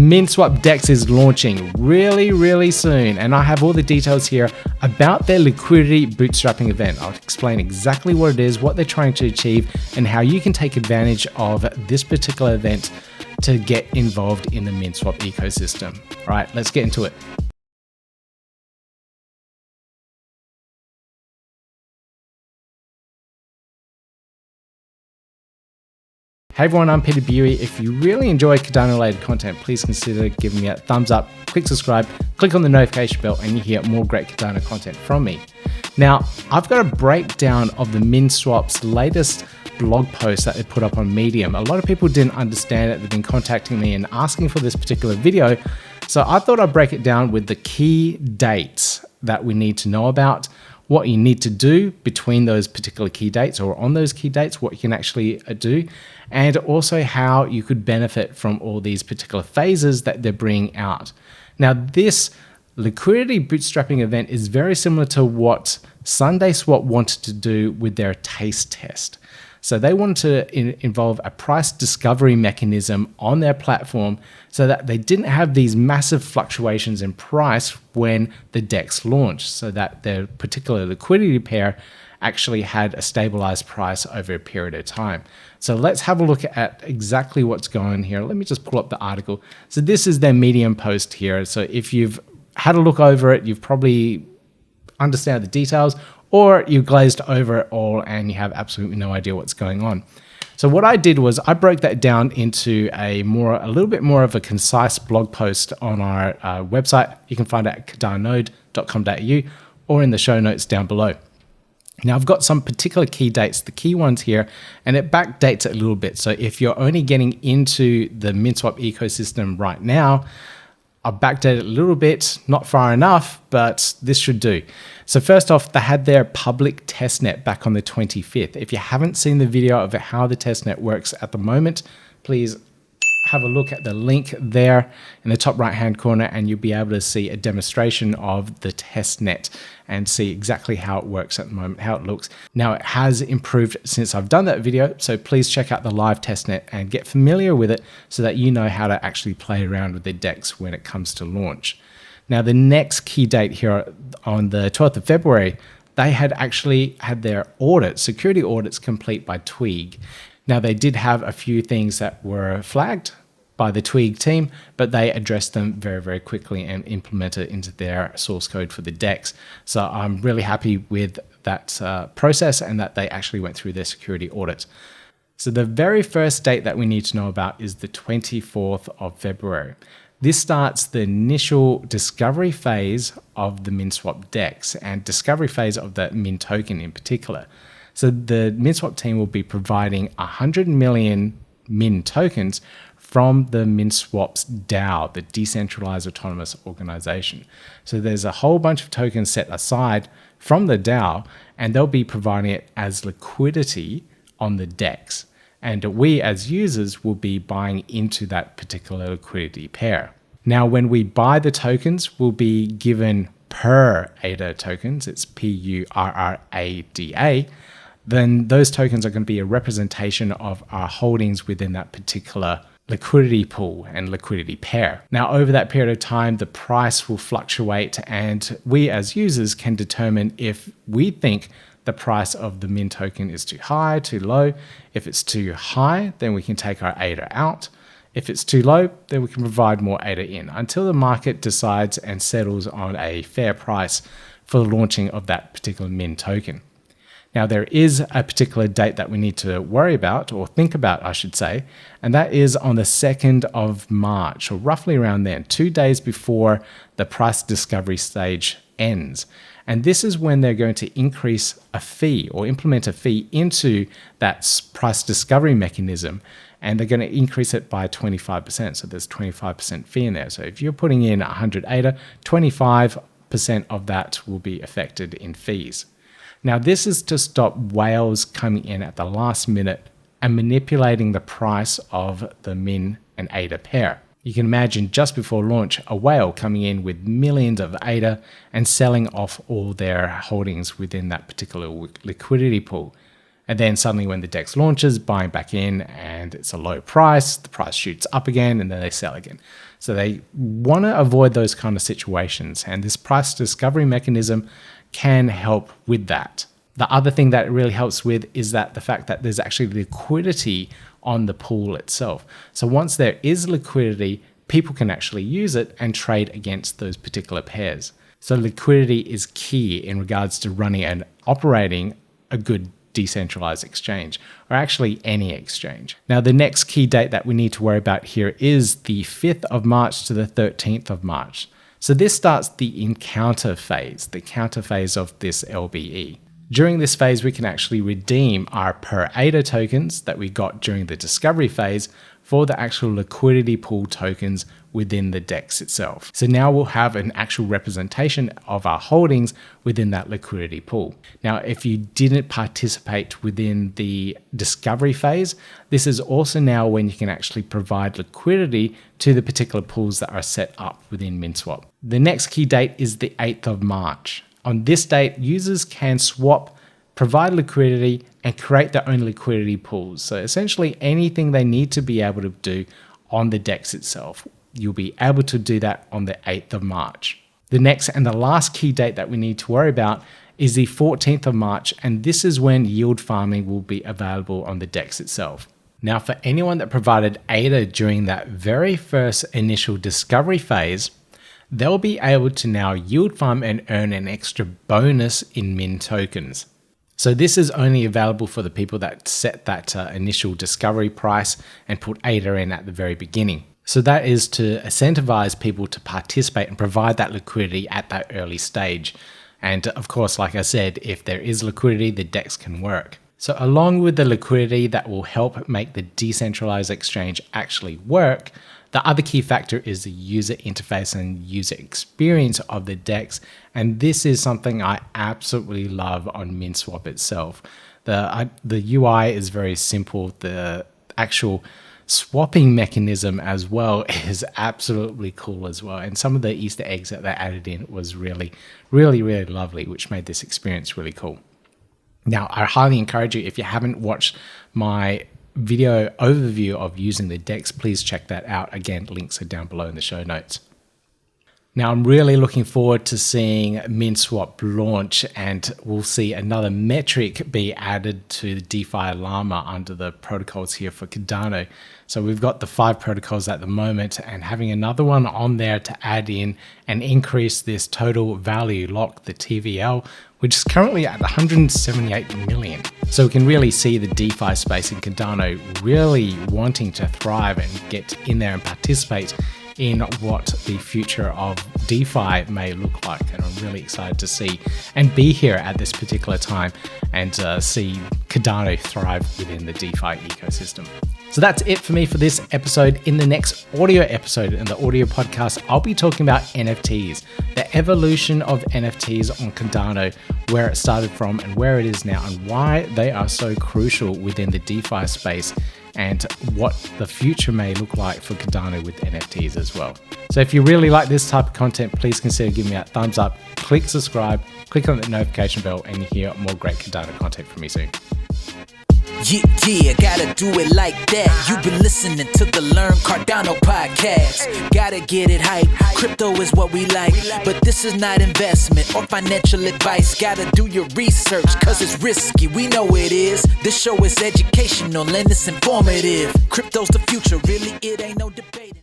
MinSwap DEX is launching really soon, and I have all the details here about their liquidity bootstrapping event. I'll explain exactly what it is, what they're trying to achieve, and how you can take advantage of this particular event to get involved in the MinSwap ecosystem. All right, let's get into it. Hey everyone, I'm Peter Buey. If you really enjoy Cardano related content, please consider giving me a thumbs up, click subscribe, click on the notification bell, and you hear more great Cardano content from me. Now, I've got a breakdown of the MinSwap's latest blog post that they put up on Medium. A lot of people didn't understand it. They've been contacting me and asking for this particular video. So I thought I'd break it down with the key dates that we need to know about, what you need to do between those particular key dates or on those key dates, what you can actually do, and also how you could benefit from all these particular phases that they're bringing out. Now, this liquidity bootstrapping event is very similar to what SundaySwap wanted to do with their taste test. So they wanted to involve a price discovery mechanism on their platform so that they didn't have these massive fluctuations in price when the DEX launched, so that their particular liquidity pair actually had a stabilized price over a period of time. So let's have a look at exactly what's going on here. Let me just pull up the article. So this is their Medium post here. So if you've had a look over it, you've probably understand the details, or you glazed over it all and you have absolutely no idea what's going on. So what I did was I broke that down into a little bit more of a concise blog post on our website. You can find it at cardanode.com.au or in the show notes down below. Now I've got some particular key dates, the key ones here, and it backdates it a little bit. So if you're only getting into the MinSwap ecosystem right now, I'll backdate it a little bit, not far enough, but this should do. So first off, they had their public testnet back on the 25th. If you haven't seen the video of how the testnet works at the moment, please have a look at the link there in the top right-hand corner, and you'll be able to see a demonstration of the testnet and see exactly how it works at the moment, how it looks. Now, it has improved since I've done that video, so please check out the live testnet and get familiar with it so that you know how to actually play around with the DEX when it comes to launch. Now, the next key date here on the 12th of February, they had actually had their audit, security audits complete by Twig. Now, they did have a few things that were flagged by the Twig team, but they addressed them very quickly and implemented into their source code for the DEX. So I'm really happy with that process and that they actually went through their security audit. So the very first date that we need to know about is the 24th of February. This starts the initial discovery phase of the MinSwap DEX and discovery phase of the Min token in particular. So the MinSwap team will be providing 100 million Min tokens from the MinSwap's DAO, the Decentralized Autonomous Organization. So there's a whole bunch of tokens set aside from the DAO, and they'll be providing it as liquidity on the DEX. And we as users will be buying into that particular liquidity pair. Now, when we buy the tokens, we'll be given per ADA tokens, it's PURRADA, then those tokens are going to be a representation of our holdings within that particular liquidity pool and liquidity pair. Now, over that period of time, the price will fluctuate, and we as users can determine if we think the price of the Min token is too high, too low. If it's too high, then we can take our ADA out. If it's too low, then we can provide more ADA in until the market decides and settles on a fair price for the launching of that particular Min token. Now, there is a particular date that we need to worry about, or think about, I should say, and that is on the 2nd of March, or roughly around then, 2 days before the price discovery stage ends. And this is when they're going to increase a fee or implement a fee into that price discovery mechanism, and they're going to increase it by 25%. So there's 25% fee in there. So if you're putting in 100 ADA, 25% of that will be affected in fees. Now, this is to stop whales coming in at the last minute and manipulating the price of the Min and ADA pair. You can imagine just before launch, a whale coming in with millions of ADA and selling off all their holdings within that particular liquidity pool. And then suddenly when the DEX launches, buying back in and it's a low price, the price shoots up again and then they sell again. So they want to avoid those kind of situations. And this price discovery mechanism can help with that. The other thing that it really helps with is that the fact that there's actually liquidity on the pool itself. So once there is liquidity, people can actually use it and trade against those particular pairs. So liquidity is key in regards to running and operating a good decentralized exchange, or actually any exchange. Now, the next key date that we need to worry about here is the 5th of March to the 13th of March. So this starts the encounter phase of this LBE. During this phase, we can actually redeem our per ADA tokens that we got during the discovery phase for the actual liquidity pool tokens within the DEX itself. So now we'll have an actual representation of our holdings within that liquidity pool. Now, if you didn't participate within the discovery phase, this is also now when you can actually provide liquidity to the particular pools that are set up within MinSwap. The next key date is the 8th of March. On this date, users can swap, provide liquidity, and create their own liquidity pools. So essentially anything they need to be able to do on the DEX itself, you'll be able to do that on the 8th of March. The next and the last key date that we need to worry about is the 14th of March, and this is when yield farming will be available on the DEX itself. Now, for anyone that provided ADA during that very first initial discovery phase, they'll be able to now yield farm and earn an extra bonus in Min tokens. So this is only available for the people that set that initial discovery price and put ADA in at the very beginning. So that is to incentivize people to participate and provide that liquidity at that early stage. And of course, like I said, if there is liquidity, the DEX can work. So along with the liquidity that will help make the decentralized exchange actually work, the other key factor is the user interface and user experience of the DEX. And this is something I absolutely love on MinSwap itself. The UI is very simple. The actual swapping mechanism as well is absolutely cool as well. And some of the Easter eggs that they added in was really lovely, which made this experience really cool. Now, I highly encourage you, if you haven't watched my video overview of using the DEX, please check that out. Again, links are down below in the show notes. Now, I'm really looking forward to seeing MinSwap launch, and we'll see another metric be added to the DeFi Llama under the protocols here for Cardano. So we've got the 5 protocols at the moment, and having another one on there to add in and increase this total value lock, the TVL, which is currently at 178 million. So we can really see the DeFi space in Cardano really wanting to thrive and get in there and participate in what the future of DeFi may look like. And I'm really excited to see and be here at this particular time and see Cardano thrive within the DeFi ecosystem. So that's it for me for this episode. In the next audio episode, in the audio podcast, I'll be talking about NFTs, the evolution of NFTs on Cardano, where it started from and where it is now, and why they are so crucial within the DeFi space, and what the future may look like for Cardano with NFTs as well. So if you really like this type of content, please consider giving me a thumbs up, click subscribe, click on the notification bell, and you hear more great Cardano content from me soon. Yeah, gotta do it like that. You've been listening to the Learn Cardano podcast. Gotta get it hype. Crypto is what we like, but this is not investment or financial advice. Gotta do your research, cause it's risky. We know it is. This show is educational and it's informative. Crypto's the future, really, it ain't no debate.